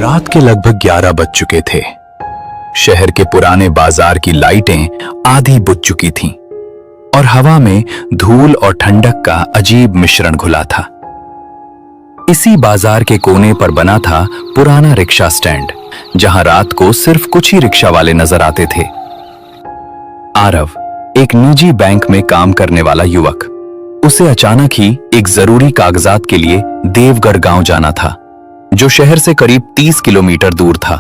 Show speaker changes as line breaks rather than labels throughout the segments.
रात के लगभग 11 बज चुके थे। शहर के पुराने बाजार की लाइटें आधी बुझ चुकी थीं और हवा में धूल और ठंडक का अजीब मिश्रण घुला था। इसी बाजार के कोने पर बना था पुराना रिक्शा स्टैंड, जहां रात को सिर्फ कुछ ही रिक्शा वाले नजर आते थे। आरव, एक निजी बैंक में काम करने वाला युवक, उसे अचानक ही एक जरूरी कागजात के लिए देवगढ़ गांव जाना था, जो शहर से करीब 30 किलोमीटर दूर था।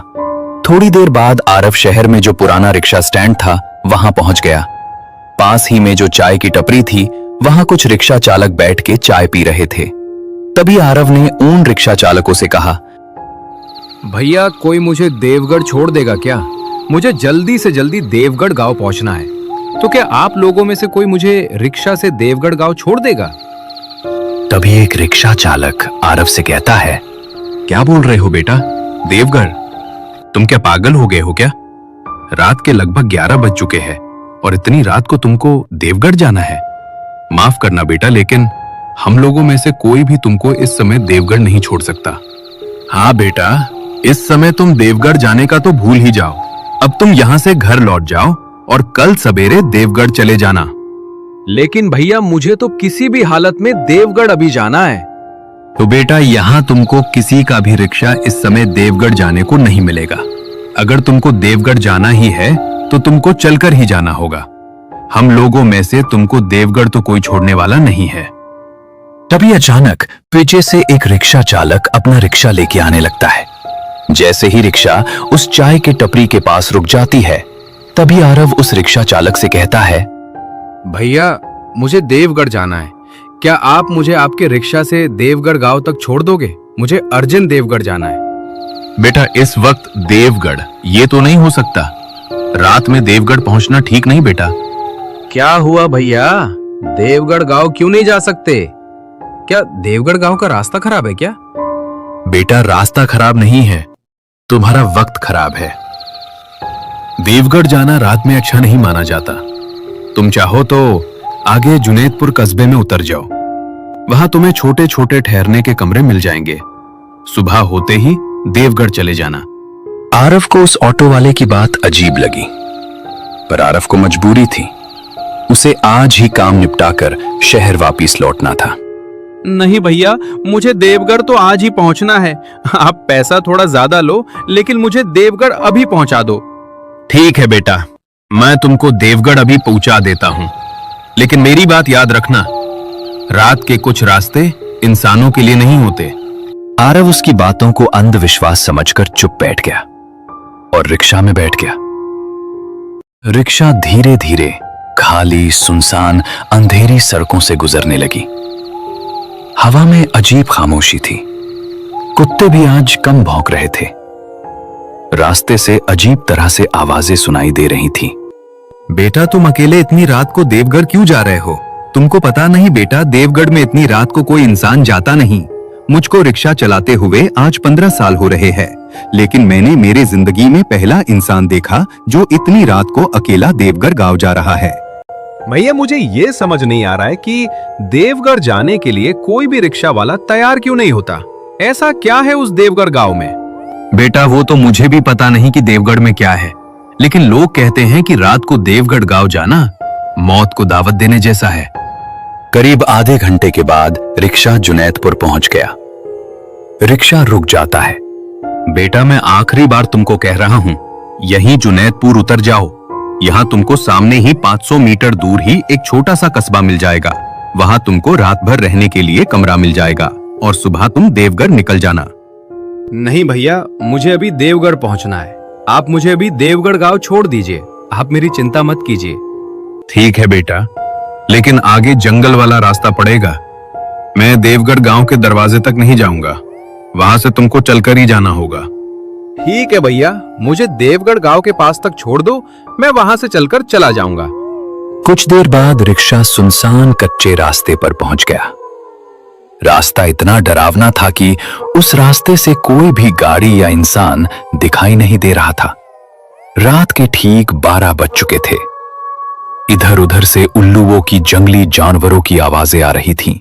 थोड़ी देर बाद आरव शहर में जो पुराना रिक्शा स्टैंड था वहां पहुंच गया। पास ही में जो चाय की टपरी थी, वहां कुछ रिक्शा चालक बैठ के चाय पी रहे थे। तभी आरव ने उन रिक्शा चालकों से कहा,
भैया, कोई मुझे देवगढ़ छोड़ देगा क्या? मुझे जल्दी से जल्दी देवगढ़ गांव पहुंचना है, तो क्या आप लोगों में से कोई मुझे रिक्शा से देवगढ़ गांव छोड़ देगा?
तभी एक रिक्शा चालक आरव से कहता है,
क्या बोल रहे हो बेटा? देवगढ़? तुम क्या पागल हो गए हो क्या? रात के लगभग 11 बज चुके हैं और इतनी रात को तुमको देवगढ़ जाना है? माफ करना बेटा, लेकिन हम लोगों में से कोई भी तुमको इस समय देवगढ़ नहीं छोड़ सकता। हाँ बेटा, इस समय तुम देवगढ़ जाने का तो भूल ही जाओ। अब तुम यहाँ से घर लौट जाओ और कल सवेरे देवगढ़ चले जाना।
लेकिन भैया, मुझे तो किसी भी हालत में देवगढ़ अभी जाना है।
तो बेटा, यहाँ तुमको किसी का भी रिक्शा इस समय देवगढ़ जाने को नहीं मिलेगा। अगर तुमको देवगढ़ जाना ही है तो तुमको चलकर ही जाना होगा। हम लोगों में से तुमको देवगढ़ तो कोई छोड़ने वाला नहीं है।
तभी अचानक पीछे से एक रिक्शा चालक अपना रिक्शा लेके आने लगता है। जैसे ही रिक्शा उस चाय के टपरी के पास रुक जाती है, तभी आरव उस रिक्शा चालक से कहता है,
भैया, मुझे देवगढ़ जाना है। क्या आप मुझे आपके रिक्शा से देवगढ़ गांव तक छोड़ दोगे? मुझे अर्जेंट देवगढ़ जाना है।
बेटा, इस वक्त देवगढ़ ये तो नहीं हो सकता। रात में देवगढ़ पहुंचना ठीक नहीं बेटा।
क्या हुआ भैया? देवगढ़ गांव क्यों नहीं जा सकते? क्या देवगढ़ गांव का रास्ता खराब है क्या?
बेटा, रास्ता खराब नहीं है, तुम्हारा वक्त खराब है। देवगढ़ जाना रात में अच्छा नहीं माना जाता। तुम चाहो तो आगे जुनेदपुर कस्बे में उतर जाओ। वहां तुम्हें छोटे छोटे ठहरने के कमरे मिल जाएंगे। सुबह होते ही देवगढ़ चले जाना।
आरव को उस ऑटो वाले की बात अजीब लगी, पर आरव को मजबूरी थी। उसे आज ही काम निपटाकर शहर वापस लौटना था।
नहीं भैया, मुझे देवगढ़ तो आज ही पहुंचना है। आप पैसा थोड़ा ज्यादा लो, लेकिन मुझे देवगढ़ अभी पहुंचा दो।
ठीक है बेटा, मैं तुमको देवगढ़ अभी पहुंचा देता हूं, लेकिन मेरी बात याद रखना, रात के कुछ रास्ते इंसानों के लिए नहीं होते।
आरव उसकी बातों को अंधविश्वास समझकर चुप बैठ गया और रिक्शा में बैठ गया। रिक्शा धीरे धीरे खाली, सुनसान, अंधेरी सड़कों से गुजरने लगी। हवा में अजीब खामोशी थी। कुत्ते भी आज कम भौंक रहे थे। रास्ते से अजीब तरह से आवाजें सुनाई दे रही थीं।
बेटा, तुम अकेले इतनी रात को देवगढ़ क्यों जा रहे हो? तुमको पता नहीं बेटा, देवगढ़ में इतनी रात को कोई इंसान जाता नहीं। मुझको रिक्शा चलाते हुए आज 15 साल हो रहे हैं, लेकिन मैंने मेरे जिंदगी में पहला इंसान देखा जो इतनी रात को अकेला देवगढ़ गांव जा रहा है।
भैया, मुझे ये समझ नहीं आ रहा है कि देवगढ़ जाने के लिए कोई भी रिक्शा वाला तैयार क्यों नहीं होता। ऐसा क्या है उस देवगढ़ गांव में?
बेटा, वो तो मुझे भी पता नहीं कि देवगढ़ में क्या है, लेकिन लोग कहते हैं कि रात को देवगढ़ गांव जाना मौत को दावत देने जैसा है।
करीब आधे घंटे के बाद रिक्शा जुनैदपुर पहुंच गया। रिक्शा रुक जाता है।
बेटा, मैं आखिरी बार तुमको कह रहा हूं, यहीं जुनैदपुर उतर जाओ। यहाँ तुमको सामने ही 500 मीटर दूर ही एक छोटा सा कस्बा मिल जाएगा। वहां तुमको रात भर रहने के लिए कमरा मिल जाएगा और सुबह तुम देवगढ़ निकल जाना।
नहीं भैया, मुझे अभी देवगढ़ पहुंचना है। आप मुझे अभी देवगढ़ गांव छोड़ दीजिए। आप मेरी चिंता मत कीजिए।
ठीक है बेटा, लेकिन आगे जंगल वाला रास्ता पड़ेगा। मैं देवगढ़ गांव के दरवाजे तक नहीं जाऊंगा, वहां से तुमको चलकर ही जाना होगा।
ठीक है भैया, मुझे देवगढ़ गांव के पास तक छोड़ दो, मैं वहां से चलकर चला जाऊंगा।
कुछ देर बाद रिक्शा सुनसान कच्चे रास्ते पर पहुंच गया। रास्ता इतना डरावना था कि उस रास्ते से कोई भी गाड़ी या इंसान दिखाई नहीं दे रहा था। रात के ठीक 12 बज चुके थे। इधर उधर से उल्लुओं की, जंगली जानवरों की आवाजें आ रही थीं।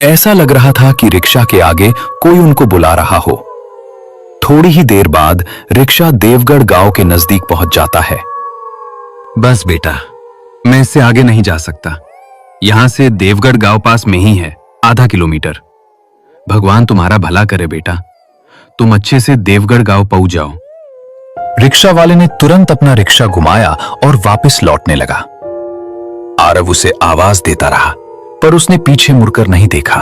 ऐसा लग रहा था कि रिक्शा के आगे कोई उनको बुला रहा हो। थोड़ी ही देर बाद रिक्शा देवगढ़ गांव के नजदीक पहुंच जाता है।
बस बेटा, मैं इससे आगे नहीं जा सकता। यहां से देवगढ़ गांव पास में ही है, आधा किलोमीटर। भगवान तुम्हारा भला करे बेटा, तुम अच्छे से देवगढ़ गांव पहुंच जाओ।
रिक्शा वाले ने तुरंत अपना रिक्शा घुमाया और वापस लौटने लगा। आरव उसे आवाज देता रहा, पर उसने पीछे मुड़कर नहीं देखा।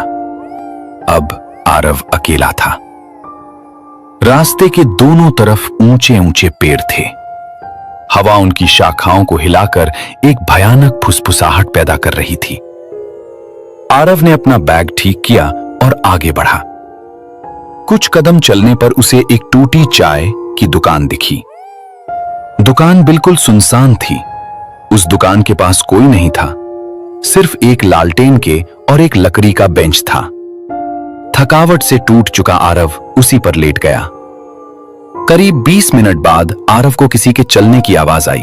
अब आरव अकेला था। रास्ते के दोनों तरफ ऊंचे ऊंचे पेड़ थे। हवा उनकी शाखाओं को हिलाकर एक भयानक फुसफुसाहट पैदा कर रही थी। आरव ने अपना बैग ठीक किया और आगे बढ़ा। कुछ कदम चलने पर उसे एक टूटी चाय की दुकान दिखी। दुकान बिल्कुल सुनसान थी। उस दुकान के पास कोई नहीं था, सिर्फ एक लालटेन के और एक लकड़ी का बेंच था। थकावट से टूट चुका आरव उसी पर लेट गया। करीब 20 मिनट बाद आरव को किसी के चलने की आवाज आई।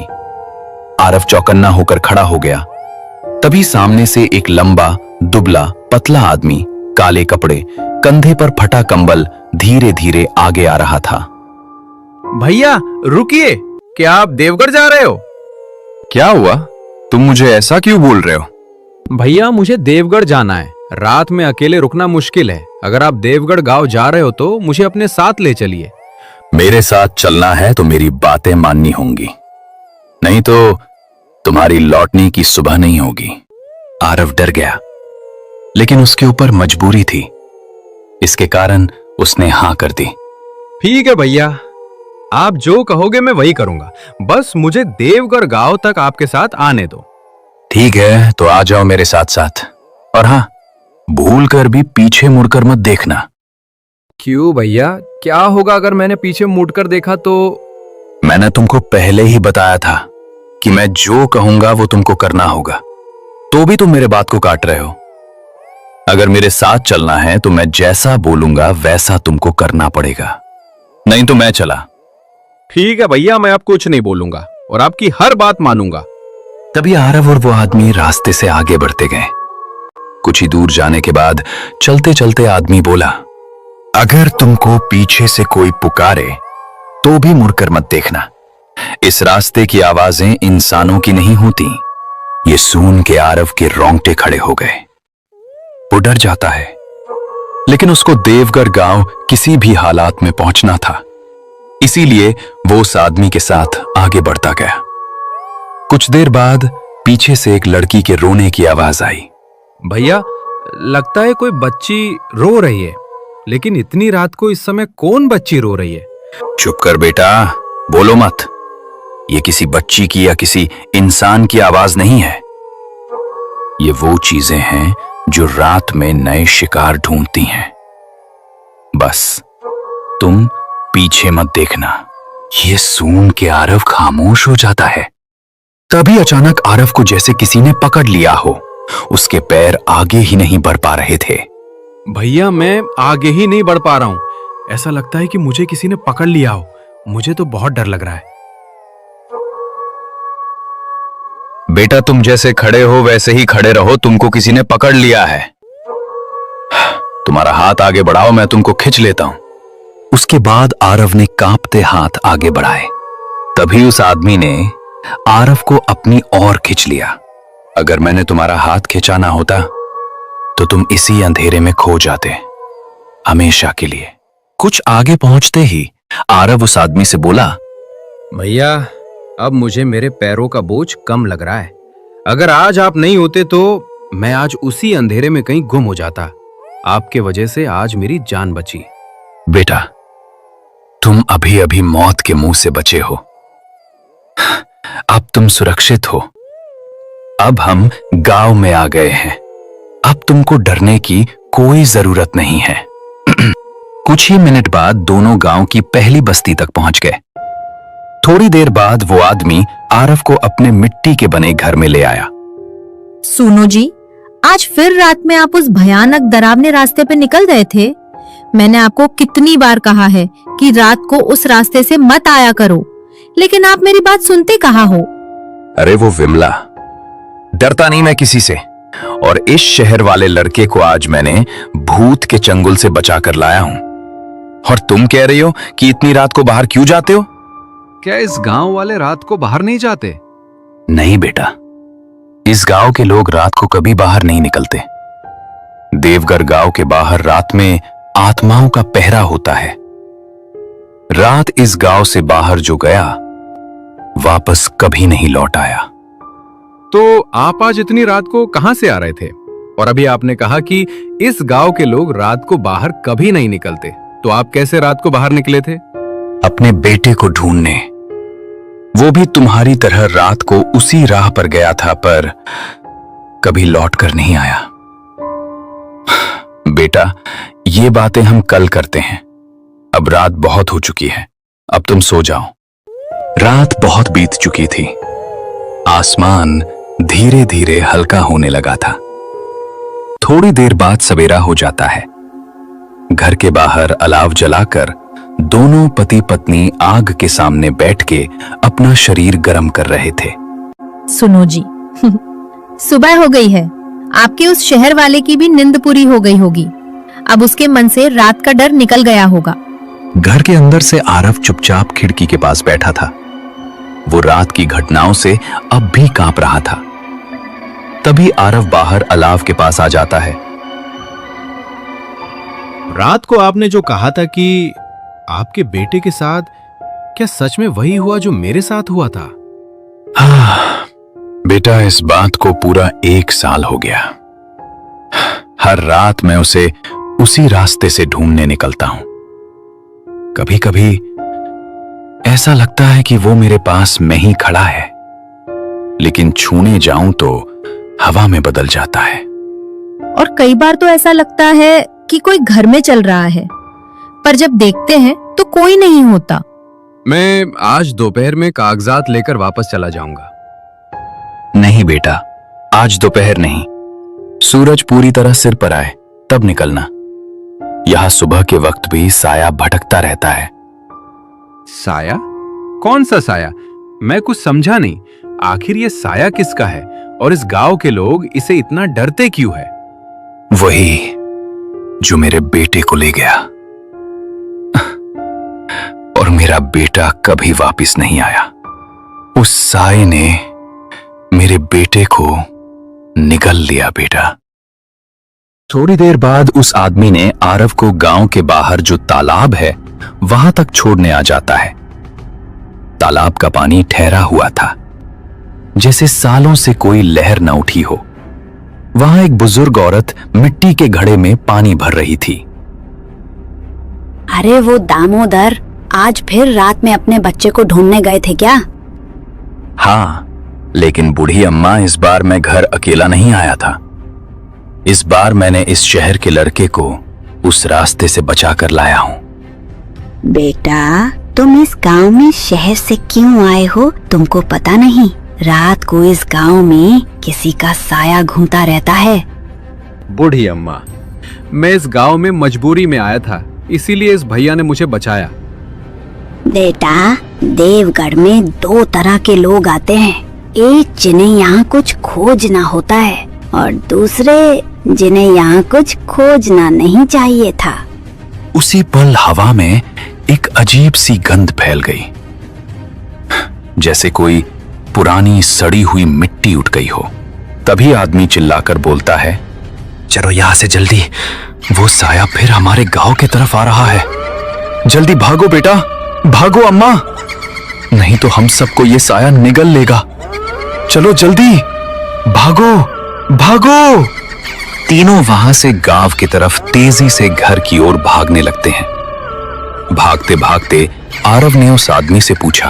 आरव चौकन्ना होकर खड़ा हो गया। तभी सामने से एक लंबा, दुबला, पतला आदमी, काले कपड़े, कंधे पर फटा कंबल, धीरे धीरे आगे आ रहा था।
भैया रुकिए, क्या आप देवगढ़ जा रहे हो?
क्या हुआ? तुम मुझे ऐसा क्यों बोल रहे हो?
भैया मुझे देवगढ़ जाना है। रात में अकेले रुकना मुश्किल है। अगर आप देवगढ़ गांव जा रहे हो तो मुझे अपने साथ ले चलिए।
मेरे साथ चलना है तो मेरी बातें माननी होंगी, नहीं तो तुम्हारी लौटने की सुबह नहीं होगी। आरव डर गया, लेकिन उसके ऊपर मजबूरी थी। इसके कारण उसने हां कर दी।
ठीक है भैया, आप जो कहोगे मैं वही करूंगा। बस मुझे देवगढ़ गांव तक आपके साथ आने दो।
ठीक है, तो आ जाओ मेरे साथ साथ। और हां, भूल कर भी पीछे मुड़कर मत देखना।
क्यों भैया, क्या होगा अगर मैंने पीछे मुड़कर देखा तो?
मैंने तुमको पहले ही बताया था कि मैं जो कहूंगा वो तुमको करना होगा, तो भी तुम मेरे बात को काट रहे हो। अगर मेरे साथ चलना है तो मैं जैसा बोलूंगा वैसा तुमको करना पड़ेगा, नहीं तो मैं चला।
ठीक है भैया, मैं अब कुछ नहीं बोलूंगा और आपकी हर बात मानूंगा।
तभी आरव और वो आदमी रास्ते से आगे बढ़ते गए। कुछ ही दूर जाने के बाद चलते चलते आदमी बोला, अगर तुमको पीछे से कोई पुकारे तो भी मुड़कर मत देखना। इस रास्ते की आवाजें इंसानों की नहीं होती। ये सुन के आरव के रोंगटे खड़े हो गए। वो डर जाता है, लेकिन उसको देवगढ़ गांव किसी भी हालात में पहुंचना था। इसीलिए वो उस आदमी के साथ आगे बढ़ता गया। कुछ देर बाद पीछे से एक लड़की के रोने की आवाज आई।
भैया, लगता है कोई बच्ची रो रही है, लेकिन इतनी रात को इस समय कौन बच्ची रो रही है?
चुप कर बेटा, बोलो मत। ये किसी बच्ची की या किसी इंसान की आवाज नहीं है। ये वो चीजें हैं जो रात में नए शिकार ढूंढती हैं। बस तुम पीछे मत देखना। ये सुन के आरव खामोश हो जाता है। तभी अचानक आरव को जैसे किसी ने पकड़ लिया हो। उसके पैर आगे ही नहीं बढ़ पा रहे थे।
भैया, मैं आगे ही नहीं बढ़ पा रहा हूं। ऐसा लगता है कि मुझे किसी ने पकड़ लिया हो। मुझे तो बहुत डर लग रहा है।
बेटा, तुम जैसे खड़े हो वैसे ही खड़े रहो। तुमको किसी ने पकड़ लिया है। तुम्हारा हाथ आगे बढ़ाओ, मैं तुमको खींच लेता हूं। उसके बाद आरव ने कांपते हाथ आगे बढ़ाए। तभी उस आदमी ने आरव को अपनी ओर खींच लिया। अगर मैंने तुम्हारा हाथ खिंचा ना होता तो तुम इसी अंधेरे में खो जाते, हमेशा के लिए। कुछ आगे पहुंचते ही आरव उस आदमी से बोला,
भैया, अब मुझे मेरे पैरों का बोझ कम लग रहा है। अगर आज आप नहीं होते तो मैं आज उसी अंधेरे में कहीं गुम हो जाता। आपके वजह से आज मेरी जान बची।
बेटा, तुम अभी अभी मौत के मुंह से बचे हो। अब तुम सुरक्षित हो। अब हम गांव में आ गए हैं। अब तुमको डरने की कोई जरूरत नहीं है। कुछ ही मिनट बाद दोनों गांव की पहली बस्ती तक पहुंच गए। थोड़ी देर बाद वो आदमी आरव को अपने मिट्टी के बने घर में ले आया।
सुनो जी, आज फिर रात में आप उस भयानक डरावने रास्ते पे निकल गए थे। मैंने आपको कितनी बार कहा है कि रात को उस रास्ते से मत आया करो, लेकिन आप मेरी बात सुनते कहाँ हो?
अरे वो विमला, डरता नहीं मैं किसी से। और इस शहर वाले लड़के को आज मैंने भूत के चंगुल से बचा कर लाया हूं। और तुम कह रही हो कि इतनी रात को बाहर क्यों जाते हो?
क्या इस गांव वाले रात को बाहर नहीं जाते?
नहीं बेटा, इस गांव के लोग रात को कभी बाहर नहीं निकलते। देवगढ़ गांव के बाहर रात में आत्माओं का पहरा होता है। रात इस गांव से बाहर जो गया वापस कभी नहीं लौट आया।
तो आप आज इतनी रात को कहां से आ रहे थे? और अभी आपने कहा कि इस गांव के लोग रात को बाहर कभी नहीं निकलते, तो आप कैसे रात को बाहर निकले थे?
अपने बेटे को ढूंढने। वो भी तुम्हारी तरह रात को उसी राह पर गया था, पर कभी लौट कर नहीं आया। बेटा, ये बातें हम कल करते हैं। अब रात बहुत हो चुकी है, अब तुम सो जाओ। रात बहुत बीत चुकी थी। आसमान धीरे धीरे हल्का होने लगा था। थोड़ी देर बाद सवेरा हो जाता है। घर के बाहर अलाव जलाकर दोनों पति पत्नी आग के सामने बैठ के अपना शरीर गर्म कर रहे थे।
सुनो जी, सुबह हो गई है। आपके उस शहर वाले की भी नींद पूरी हो गई होगी। अब उसके मन से रात का डर निकल गया होगा।
घर के अंदर से आरव चुपचाप खिड़की के पास बैठा था। वो रात की घटनाओं से अब भी कांप रहा था। तभी आरव बाहर अलाव के पास आ जाता है।
रात को आपने जो कहा था कि आपके बेटे के साथ, क्या सच में वही हुआ जो मेरे साथ हुआ था?
बेटा, इस बात को पूरा 1 साल हो गया। हर रात मैं उसे उसी रास्ते से ढूंढने निकलता हूं। कभी कभी ऐसा लगता है कि वो मेरे पास में ही खड़ा है, लेकिन छूने जाऊं तो हवा में बदल जाता है।
और कई बार तो ऐसा लगता है कि कोई घर में चल रहा है, पर जब देखते हैं तो कोई नहीं होता।
मैं आज दोपहर में कागजात लेकर वापस चला जाऊंगा।
नहीं बेटा, आज दोपहर नहीं। सूरज पूरी तरह सिर पर आए तब निकलना। यहां सुबह के वक्त भी साया भटकता रहता है।
साया? कौन सा साया? मैं कुछ समझा नहीं। आखिर ये साया किसका है और इस गांव के लोग इसे इतना डरते क्यों है?
वही जो मेरे बेटे को ले गया, और मेरा बेटा कभी वापस नहीं आया। उस साये ने मेरे बेटे को निगल लिया बेटा। थोड़ी देर बाद उस आदमी ने आरव को गांव के बाहर जो तालाब है वहां तक छोड़ने आ जाता है। तालाब का पानी ठहरा हुआ था, जैसे सालों से कोई लहर न उठी हो। वहां एक बुजुर्ग औरत मिट्टी के घड़े में पानी भर रही थी।
अरे वो दामोदर आज फिर रात में अपने बच्चे को ढूंढने गए थे क्या?
हाँ, लेकिन बूढ़ी अम्मा, इस बार मैं घर अकेला नहीं आया था। इस बार मैंने इस शहर के लड़के को उस रास्ते से बचा कर लाया हूँ।
बेटा, तुम इस गांव में शहर से क्यों आए हो तुमको पता नहीं? रात को इस गांव में किसी का साया घूमता रहता है।
बूढ़ी अम्मा, मैं इस गांव में मजबूरी में आया था, इसीलिए इस भैया ने मुझे बचाया।
बेटा, देवगढ़ में 2 तरह के लोग आते हैं। एक जिन्हें यहाँ कुछ खोजना होता है और दूसरे जिन्हें यहाँ कुछ खोजना नहीं चाहिए था।
उसी पल हवा में एक अजीब सी गंध फैल गई, जैसे कोई पुरानी सड़ी हुई मिट्टी उठ गई हो। तभी आदमी चिल्लाकर बोलता है, चलो यहां से जल्दी, वो साया फिर हमारे गांव की तरफ आ रहा है। जल्दी भागो बेटा, भागो अम्मा, नहीं तो हम सबको ये साया निगल लेगा। चलो जल्दी, भागो भागो। तीनों वहां से गांव की तरफ तेजी से घर की ओर भागने लगते हैं। भागते भागते आरव ने उस आदमी से पूछा,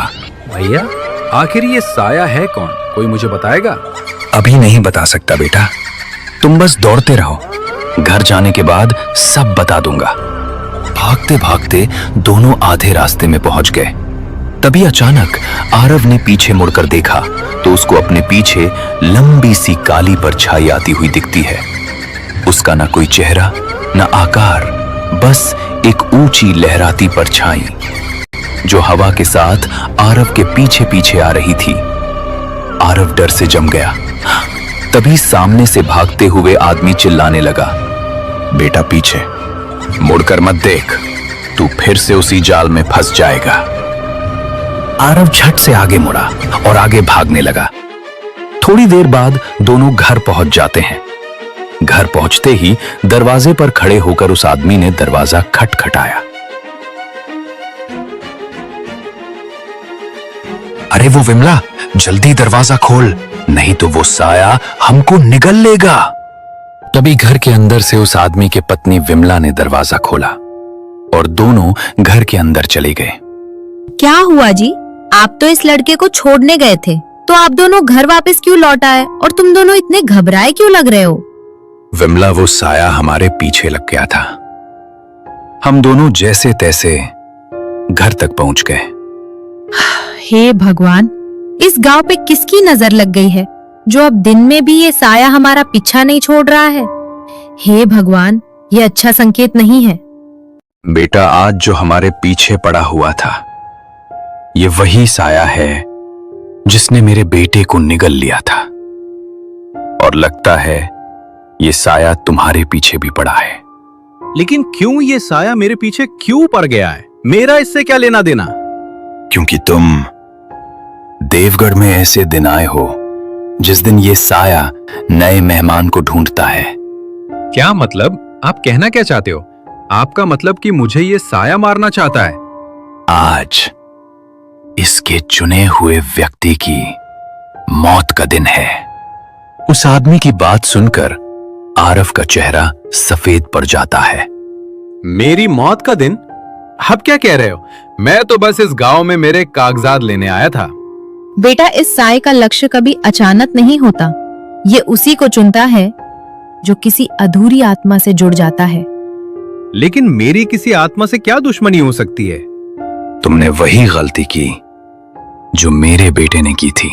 भैया, आखिर ये साया है कौन? कोई मुझे बताएगा?
अभी नहीं बता सकता बेटा, तुम बस दौड़ते रहो, घर जाने के बाद सब बता दूंगा। भागते भागते दोनों आधे रास्ते में पहुंच गए। तभी अचानक आरव ने पीछे मुड़कर देखा तो उसको अपने पीछे लंबी सी काली परछाई आती हुई दिखती है। उसका न कोई चेहरा न आकार, बस एक ऊंची लहराती परछाई जो हवा के साथ आरव के पीछे पीछे आ रही थी। आरव डर से जम गया। तभी सामने से भागते हुए आदमी चिल्लाने लगा, बेटा पीछे मुड़कर मत देख, तू फिर से उसी जाल में फंस जाएगा। आरव झट से आगे मुड़ा और आगे भागने लगा। थोड़ी देर बाद दोनों घर पहुंच जाते हैं। घर पहुंचते ही दरवाजे पर खड़े होकर उस आदमी ने दरवाजा खटखटाया। अरे वो विमला, जल्दी दरवाजा खोल, नहीं तो वो साया हमको निगल लेगा। तभी घर के अंदर से उस आदमी के पत्नी विमला ने दरवाजा खोला और दोनों घर के अंदर चले गए।
क्या हुआ जी? आप तो इस लड़के को छोड़ने गए थे, तो आप दोनों घर वापस क्यों लौट आए और तुम दोनों इतने घबराए क्यों लग रहे हो?
विमला, वो साया हमारे पीछे लग गया था। हम दोनों जैसे तैसे घर तक पहुंच गए।
हे भगवान, इस गांव पे किसकी नजर लग गई है जो अब दिन में भी ये साया हमारा पीछा नहीं छोड़ रहा है? हे भगवान, ये अच्छा संकेत नहीं है।
बेटा, आज जो हमारे पीछे पड़ा हुआ था, ये वही साया है जिसने मेरे बेटे को निगल लिया था। और लगता है ये साया तुम्हारे पीछे भी पड़ा है।
लेकिन क्यों ये साया मेरे पीछे क्यों पड़ गया है? मेरा इससे क्या लेना देना?
क्योंकि तुम देवगढ़ में ऐसे दिन आए हो जिस दिन ये साया नए मेहमान को ढूंढता है।
क्या मतलब? आप कहना क्या चाहते हो? आपका मतलब कि मुझे ये साया मारना चाहता है?
आज इसके चुने हुए व्यक्ति की मौत का दिन है। उस आदमी की बात सुनकर आरव का चेहरा सफेद पड़ जाता है।
मेरी मौत का दिन? आप क्या कह रहे हो? मैं तो बस इस गांव में मेरे कागजात लेने आया था।
बेटा, इस साये का लक्ष्य कभी अचानक नहीं होता। ये उसी को चुनता है जो किसी अधूरी आत्मा से जुड़ जाता है।
लेकिन मेरी किसी आत्मा से क्या दुश्मनी हो सकती है?
तुमने वही गलती की जो मेरे बेटे ने की थी।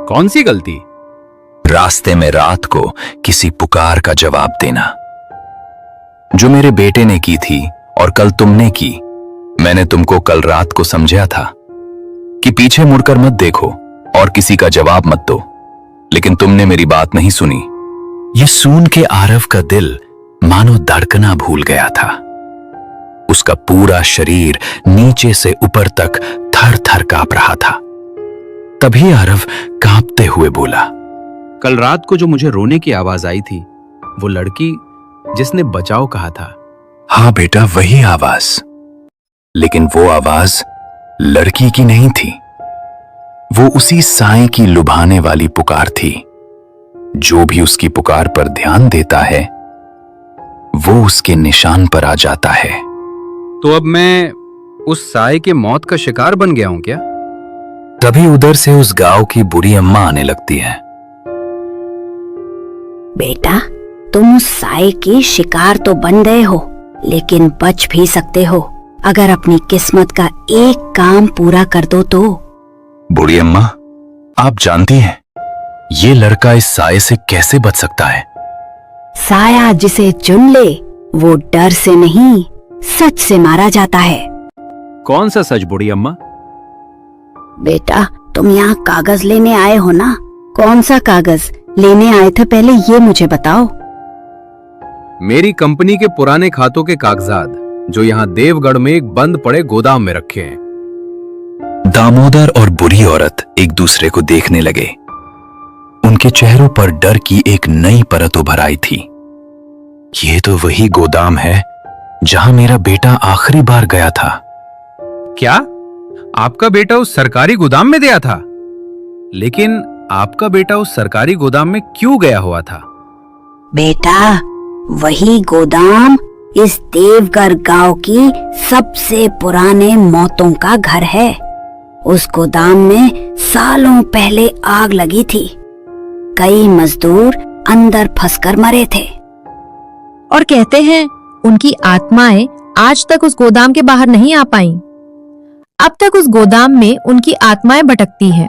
कौन सी गलती?
रास्ते में रात को किसी पुकार का जवाब देना, जो मेरे बेटे ने की थी और कल तुमने की। मैंने तुमको कल रात को समझाया था कि पीछे मुड़कर मत देखो और किसी का जवाब मत दो, लेकिन तुमने मेरी बात नहीं सुनी। ये सुन के आरव का दिल मानो धड़कना भूल गया था। उसका पूरा शरीर नीचे से ऊपर तक थर थर कांप रहा था। तभी आरव कांपते हुए बोला,
कल रात को जो मुझे रोने की आवाज आई थी, वो लड़की जिसने बचाओ कहा था।
हाँ बेटा, वही आवाज। लेकिन वो आवाज लड़की की नहीं थी। वो उसी साए की लुभाने वाली पुकार थी। जो भी उसकी पुकार पर ध्यान देता है, वो उसके निशान पर आ जाता है।
तो अब मैं उस साए के मौत का शिकार बन गया हूं क्या?
तभी उधर से उस गांव की बुरी अम्मा आने लगती है।
बेटा, तुम उस साए की शिकार तो बन गए हो, लेकिन बच भी सकते हो अगर अपनी किस्मत का एक काम पूरा कर दो तो।
बुढ़ी अम्मा, आप जानती हैं ये लड़का इस साए से कैसे बच सकता है?
साया जिसे चुन ले वो डर से नहीं, सच से मारा जाता है।
कौन सा सच बूढ़ी अम्मा?
बेटा, तुम यहाँ कागज लेने आए हो ना? कौन सा कागज लेने आए थे, पहले ये मुझे बताओ।
मेरी कंपनी के पुराने खातों के कागजात, जो यहाँ देवगढ़ में एक बंद पड़े गोदाम में रखे हैं।
दामोदर और बुरी औरत एक दूसरे को देखने लगे। उनके चेहरों पर डर की एक नई परत उभर आई थी। ये तो वही गोदाम है जहां मेरा बेटा आखिरी बार गया था।
क्या आपका बेटा उस सरकारी गोदाम में गया था? लेकिन आपका बेटा उस सरकारी गोदाम में क्यों गया हुआ था?
बेटा, वही गोदाम इस देवगढ़ गांव की सबसे पुराने मौतों का घर है। उस गोदाम में सालों पहले आग लगी थी। कई मजदूर अंदर फंसकर मरे थे।
और कहते हैं उनकी आत्माएं आज तक उस गोदाम के बाहर नहीं आ पाईं। अब तक उस गोदाम में उनकी आत्माएं भटकती हैं।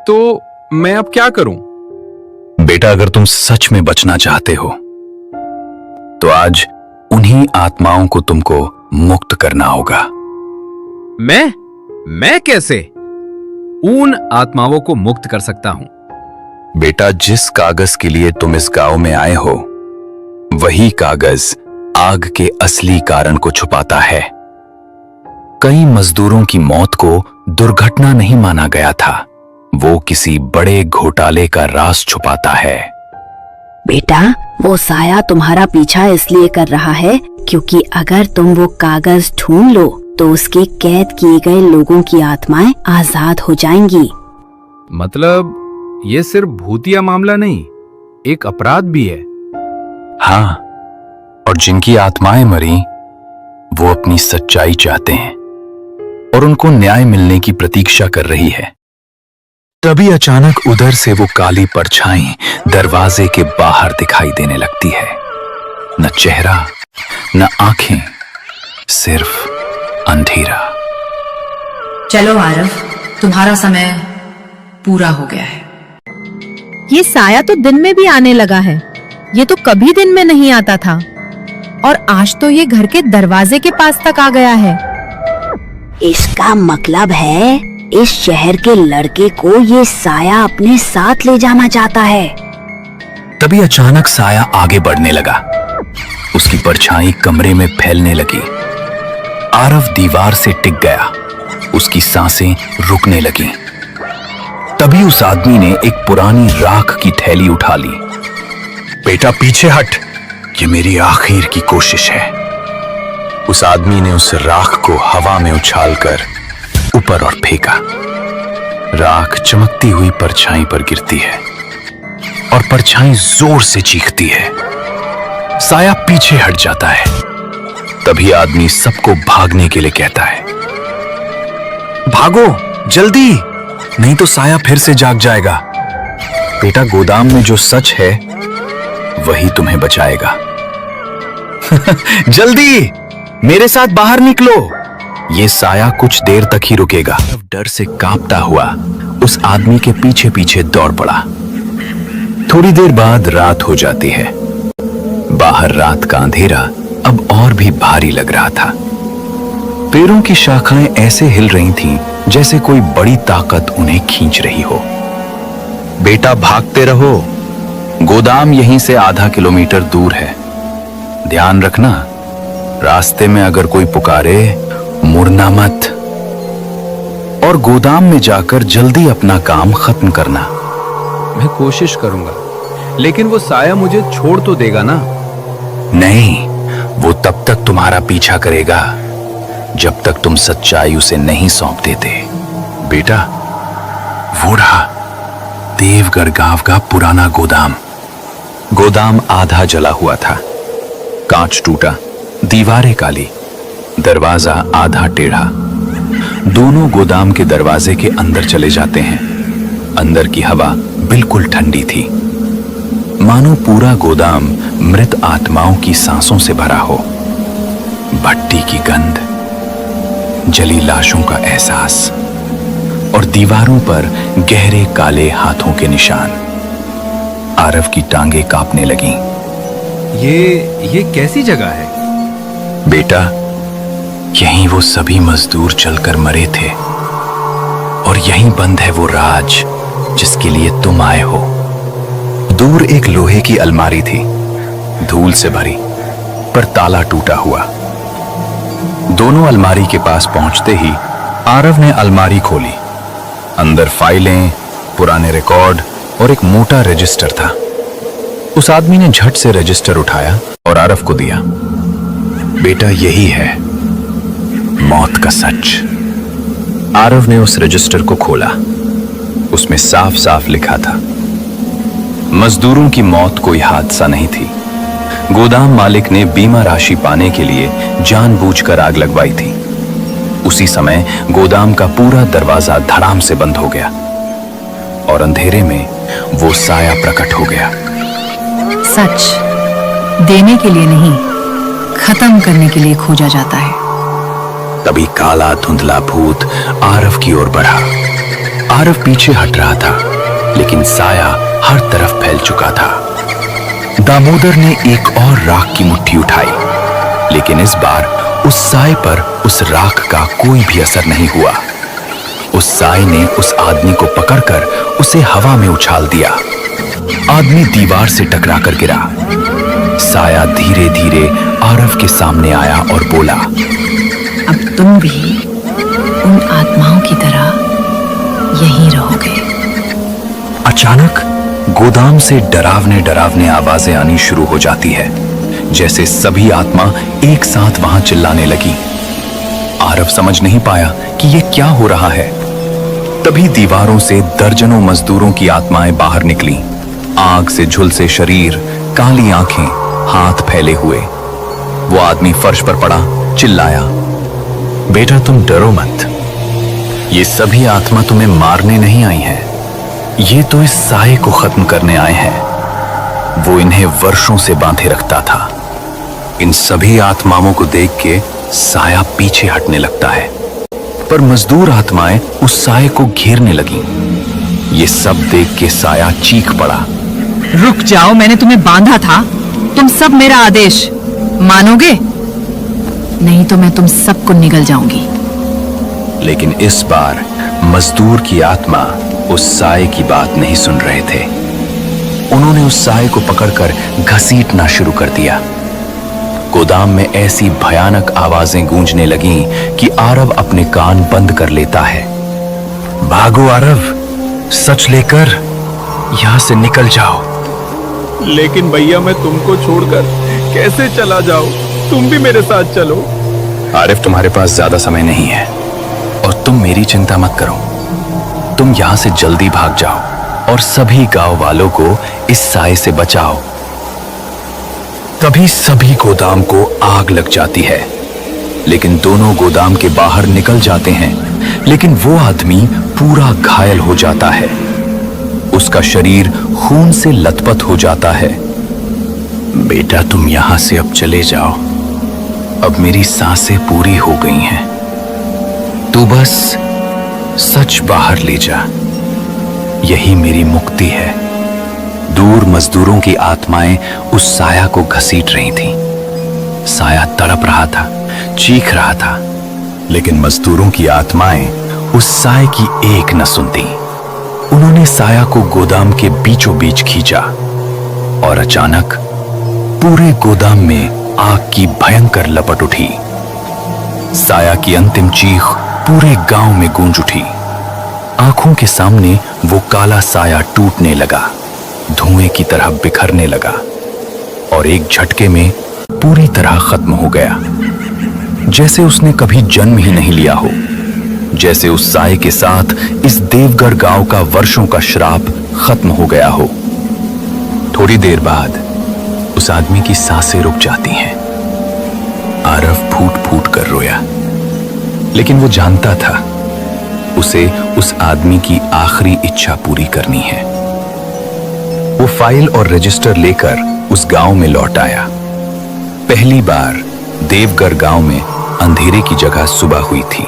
तो मैं अब क्या करूं?
बेटा, अगर तुम सच में बचना चाहते हो तो आज उन्हीं आत्माओं को तुमको मुक्त करना होगा।
मैं कैसे उन आत्माओं को मुक्त कर सकता हूं?
बेटा, जिस कागज के लिए तुम इस गांव में आए हो, वही कागज आग के असली कारण को छुपाता है। कई मजदूरों की मौत को दुर्घटना नहीं माना गया था, वो किसी बड़े घोटाले का राज छुपाता है।
बेटा, वो साया तुम्हारा पीछा इसलिए कर रहा है क्योंकि अगर तुम वो कागज ढूंढ लो तो उसके कैद किए गए लोगों की आत्माएं आजाद हो जाएंगी।
मतलब ये सिर्फ भूतिया मामला नहीं, एक अपराध भी है।
हाँ, और जिनकी आत्माएं मरी वो अपनी सच्चाई चाहते हैं और उनको न्याय मिलने की प्रतीक्षा कर रही है। तभी अचानक उधर से वो काली परछाई दरवाजे के बाहर दिखाई देने लगती है। न चेहरा, न आंखें, सिर्फ अंधेरा।
चलो आरव, तुम्हारा समय पूरा हो गया है।
ये साया तो दिन में भी आने लगा है, ये तो कभी दिन में नहीं आता था और आज तो ये घर के दरवाजे के पास तक आ गया है।
इसका मतलब है इस शहर के लड़के को ये साया अपने साथ ले जाना चाहता है।
तभी अचानक साया आगे बढ़ने लगा। उसकी परछाई कमरे में फैलने लगी। आरव दीवार से टिक गया, उसकी सांसें रुकने लगी। तभी उस आदमी ने एक पुरानी राख की थैली उठा ली। बेटा पीछे हट, ये मेरी आखिर की कोशिश है। उस आदमी ने उस राख को हवा में उछालकर ऊपर और फेंका। राख चमकती हुई परछाई पर गिरती है और परछाई जोर से चीखती है। साया पीछे हट जाता है। तभी आदमी सबको भागने के लिए कहता है, भागो जल्दी, नहीं तो साया फिर से जाग जाएगा। बेटा, गोदाम में जो सच है वही तुम्हें बचाएगा। जल्दी मेरे साथ बाहर निकलो। ये साया कुछ देर तक ही रुकेगा। डर से कांपता हुआ उस आदमी के पीछे पीछे दौड़ पड़ा। थोड़ी देर बाद रात हो जाती है। बाहर रात का अंधेरा अब और भी भारी लग रहा था। पेड़ों की शाखाएं ऐसे हिल रही थीं जैसे कोई बड़ी ताकत उन्हें खींच रही हो। बेटा भागते रहो, गोदाम यहीं से आधा किलोमीटर दूर है। ध्यान रखना, रास्ते में अगर कोई पुकारे मुड़ना मत और गोदाम में जाकर जल्दी अपना काम खत्म करना।
मैं कोशिश करूंगा, लेकिन वो साया मुझे छोड़ तो देगा ना?
नहीं, वो तब तक तुम्हारा पीछा करेगा जब तक तुम सच्चाई उसे नहीं सौंप देते। बेटा, वो रहा देवगढ़ गांव का पुराना गोदाम। गोदाम आधा जला हुआ था, कांच टूटा, दीवारें काली, दरवाजा आधा टेढ़ा। दोनों गोदाम के दरवाजे के अंदर चले जाते हैं। अंदर की हवा बिल्कुल ठंडी थी, मानो पूरा गोदाम मृत आत्माओं की सांसों से भरा हो। भट्टी की गंध, जली लाशों का एहसास और दीवारों पर गहरे काले हाथों के निशान। आरव की टांगें कांपने लगीं।
ये कैसी जगह है?
बेटा, यहीं वो सभी मजदूर चलकर मरे थे और यहीं बंद है वो राज जिसके लिए तुम आए हो। दूर एक लोहे की अलमारी थी, धूल से भरी, पर ताला टूटा हुआ। दोनों अलमारी के पास पहुंचते ही आरव ने अलमारी खोली। अंदर फाइलें, पुराने रिकॉर्ड और एक मोटा रजिस्टर था। उस आदमी ने झट से रजिस्टर उठाया और आरव को दिया। बेटा, यही है मौत का सच। आरव ने उस रजिस्टर को खोला। उसमें साफ साफ लिखा था, मजदूरों की मौत कोई हादसा नहीं थी। गोदाम मालिक ने बीमा राशि पाने के लिए जानबूझकर आग लगवाई थी। उसी समय गोदाम का पूरा दरवाजा धड़ाम से बंद हो गया और अंधेरे में वो साया प्रकट हो गया।
सच देने के लिए नहीं, खत्म करने के लिए खोजा जाता है।
तभी काला धुंधला भूत आरव की ओर बढ़ा। आरव पीछे हट रहा था, लेकिन साया हर तरफ फैल चुका था। दामोदर ने एक और राख की मुट्ठी उठाई, लेकिन इस बार उस साए पर उस राख का कोई भी असर नहीं हुआ। उस साए ने उस आदमी को पकड़कर उसे हवा में उछाल दिया। आदमी दीवार से टकराकर गिरा। साया धीरे धीरे आरव के सामने आया और बोला,
अब तुम भी उन आत्माओं की तरह यहीं रहोगे।
अचानक गोदाम से डरावने डरावने आवाजें आनी शुरू हो जाती है, जैसे सभी आत्मा एक साथ वहां चिल्लाने लगी। आरव समझ नहीं पाया कि ये क्या हो रहा है। तभी दीवारों से दर्जनों मजदूरों की आत्माएं बाहर निकली, आग से झुलसे शरीर, काली आंखें, हाथ फैले हुए। वो आदमी फर्श पर पड़ा, चिल्लाया, बेटा तुम डरो मत, ये सभी आत्मा तुम्हें मारने नहीं आई हैं, ये तो इस साये को खत्म करने आए हैं। वो इन्हें वर्षों से बांधे रखता था। इन सभी आत्माओं को देख के साया पीछे हटने लगता है, पर मजदूर आत्माएं उस साये को घेरने लगीं। ये सब देख के साया चीख पड़ा,
रुक जाओ, मैंने तुम्हें बांधा था। तुम सब मेरा आदेश मानोगे? नहीं तो मैं तुम सबको निगल जाऊंगी।
लेकिन इस बार मजदूर की आत्मा उस साये की बात नहीं सुन रहे थे। उन्होंने उस साये को पकड़कर घसीटना शुरू कर दिया। गोदाम में ऐसी भयानक आवाजें गूंजने लगीं कि आरव अपने कान बंद कर लेता है। भागो आरव, सच लेकर यहां से निकल जाओ।
लेकिन भैया मैं तुमको छोड़कर कैसे चला जाऊं? तुम भी मेरे साथ चलो।
आरिफ, तुम्हारे पास ज्यादा समय नहीं है और तुम मेरी चिंता मत करो। तुम यहां से जल्दी भाग जाओ और सभी गांव वालों को इस साये से बचाओ। तभी सभी गोदाम को आग लग जाती है, लेकिन दोनों गोदाम के बाहर निकल जाते हैं। लेकिन वो आदमी पूरा घायल हो जाता है, उसका शरीर खून से लथपथ हो जाता है। बेटा तुम यहां से अब चले जाओ, अब मेरी सांसें पूरी हो गई हैं। तू बस सच बाहर ले जा, यही मेरी मुक्ति है। दूर मजदूरों की आत्माएं उस साया को घसीट रही थीं। साया तड़प रहा था, चीख रहा था, लेकिन मजदूरों की आत्माएं उस साये की एक न सुनती। उन्होंने साया को गोदाम के बीचों बीच खींचा और अचानक पूरे गोदाम में आग की भयंकर लपट उठी। साया की अंतिम चीख पूरे गांव में गूंज उठी। आंखों के सामने वो काला साया टूटने लगा, धुएं की तरह बिखरने लगा और एक झटके में पूरी तरह खत्म हो गया, जैसे उसने कभी जन्म ही नहीं लिया हो। जैसे उस साये के साथ इस देवगढ़ गांव का वर्षों का श्राप खत्म हो गया हो। थोड़ी देर बाद उस आदमी की सांसें रुक जाती हैं। आरव फूट फूट कर रोया, लेकिन वो जानता था उसे उस आदमी की आखिरी इच्छा पूरी करनी है। वो फाइल और रजिस्टर लेकर उस गांव में लौट आया। पहली बार देवगढ़ गांव में अंधेरे की जगह सुबह हुई थी।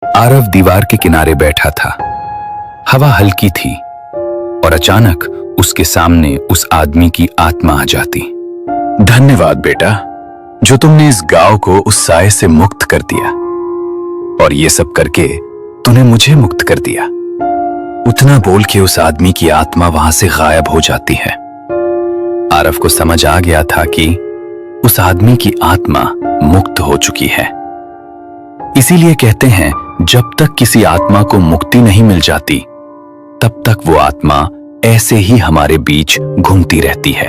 आरव दीवार के किनारे बैठा था। हवा हल्की थी और अचानक उसके सामने उस आदमी की आत्मा आ जाती। धन्यवाद बेटा, जो तुमने इस गांव को उस साये से मुक्त कर दिया, और ये सब करके तूने मुझे मुक्त कर दिया। उतना बोल के उस आदमी की आत्मा वहां से गायब हो जाती है। आरव को समझ आ गया था कि उस आदमी की आत्मा मुक्त हो चुकी है। इसीलिए कहते हैं, जब तक किसी आत्मा को मुक्ति नहीं मिल जाती, तब तक वो आत्मा ऐसे ही हमारे बीच घूमती रहती है।